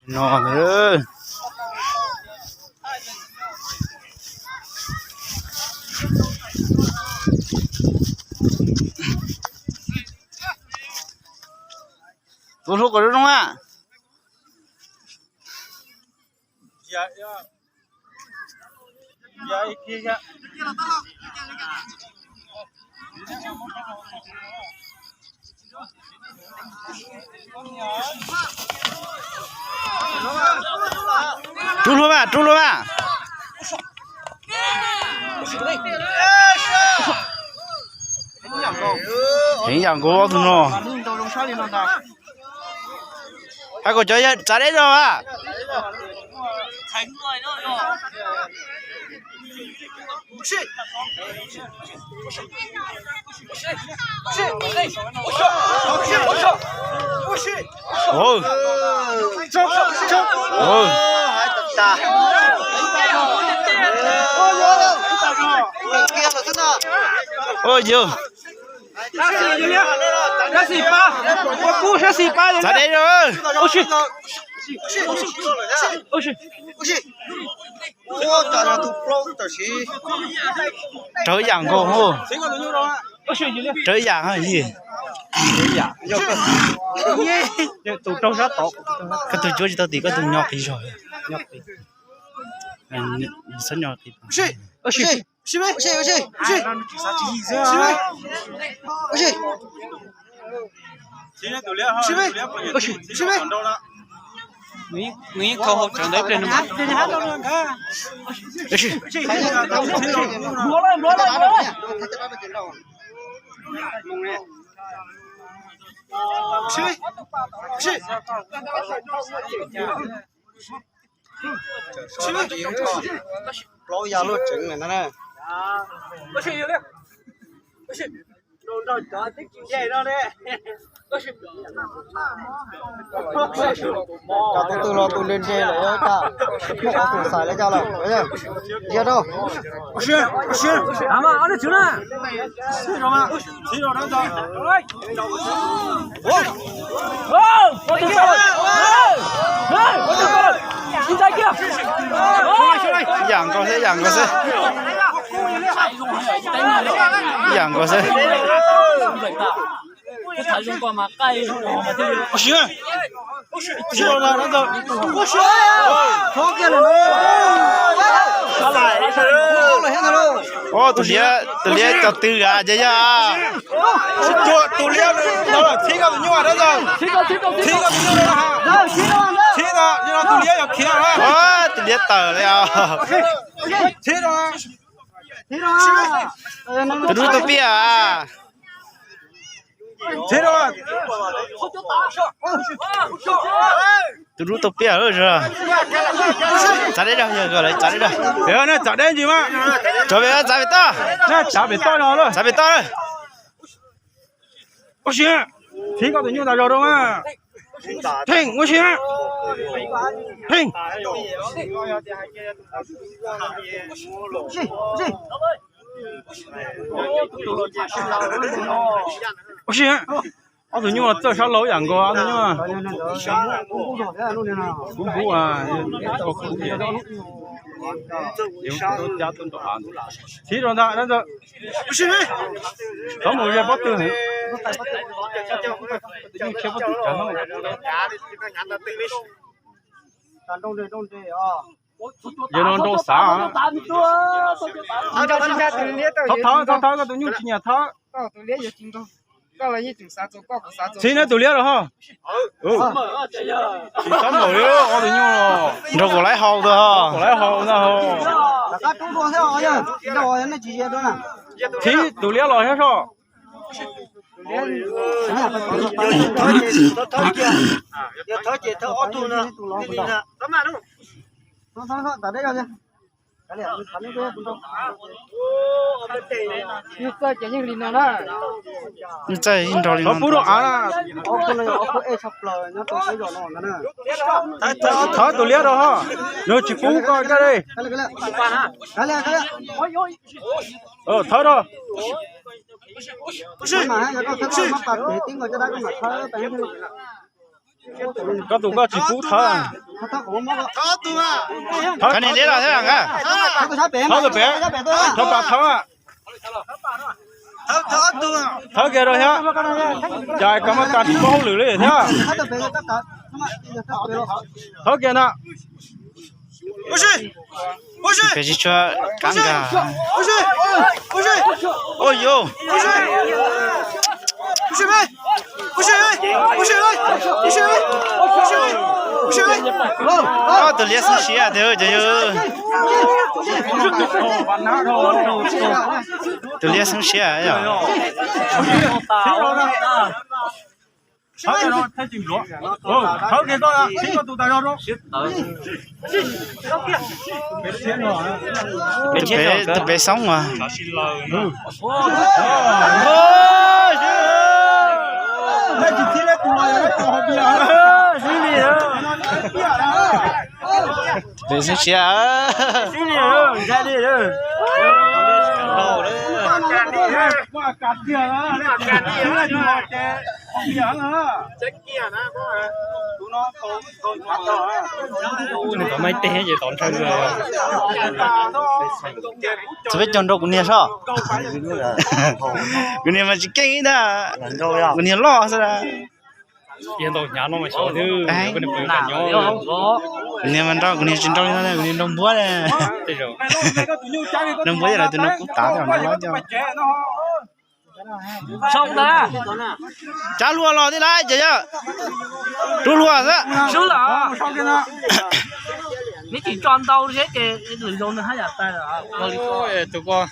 nó nữa tôi lúc có đúng không ạ dạ dạ kia dạ trú luôn à hình dạng của tôi nó hai cô chơi trả đấy rồi à thành người nữa rồi ôi ôi ôi chưa ra đây rồi trời dạng cô hô trời dạng hay gì tụi trâu rất tốt cái tôi chúa chỉ tao tí có tôi nhọt tí rồi sân nhọt tí Nghĩ câu học trường đấy lên mà. lối vào luôn chừng này nè cho tôi lo tôi lên xe lại cả tôi xài lại cho là bây giờ giờ đâu 아마 안에 주나. 시로마. 시로 나자. 오! 어디 가? 어디 가? 진짜 kia. dạng có thế dạng có thế cái thằng dùng qua mà cay mà thì 시로 나자. khó kia là ô tụi lia cho tư gà chứ à tụi lia đó là thi cái như vậy đó rồi. Thi cái như vậy ha. Thi đó như là tụi lia ở kia ha. ô tụi lia tờ đấy à thi đó. tụi nó tụi bia à thi đó. tụi nó tụi bia rồi trả đấy đâu giờ gọi lại trả đấy đâu Đấy nè, trả đến gì mà? cho về trả về to Nè, trả về to rồi. trả về to rồi Ôi xí, thi cái như vậy rồi mà. Thình, ôi xí. Thình. Ôi xí. Ở tụi nhau là chơi sao lâu dạng qua tụi nhau. Cũng bù à, tao cũng biết đó. Yung tôi giá tuần đó ăn. Chỉ rồi đó, đó. Ôi xí. Có một cái bắt từ này. Nhưng chưa bắt từ cả nó. Giờ nó đâu xả. Tháo cái tụi nhau chỉ nhà tháo. Xin nó tụi lia rồi ha. Chỉ tắm rồi đó, ở tụi nhau rồi còn lấy hầu thôi còn lấy hầu nữa đó thì tụi lia rồi hết rồi. chơi in rồi nó bù đồ à thở tụi lia rồi ha. Nó chỉ bù coi cái đây. Thở rồi. có tụ có chỉ cú thở Thắt cổ mà cái này đấy là thế nào cả cái thắt bé thở rồi bé thở bạc thở à thở kia rồi hả chạy cầm cái cán bao lử lên thế à thắt bé tất cả thở kia nè cái gì cho căng cả ôi yo tôi liếc xuống xía thôi chứ tôi liếc xuống xía ấy à thở kia nó thấy chìm lúa thở kia coi à xin có tụ tài đâu bé sống mà đây chỉ thi lên tụ lại tụ học bia bé xuống xía xin đi rồi ra đi rồi qua cắt kia đó cắt kia đó nhưng mà cái bia nữa chết kia nè tụi nó không thoát đâu này có mấy té vậy tổn thương rồi tôi biết chọn đâu cũng nhiều sao cũng nhiều mà chỉ cái đó cũng nhiều lo sao đó hiện tại nhà nó mà sợ thứ cái này phải cả nhau không có cũng nhiều mà đâu cũng nhiều chuyện đâu nữa cũng nhiều đông búa này thế rồi đông búa là tụi nó cút táo rồi nó nói cho xong ra trả lúa lo thế này chị nhá chú lúa đó số là你只赚到这个，你利润还要大啊！tụi con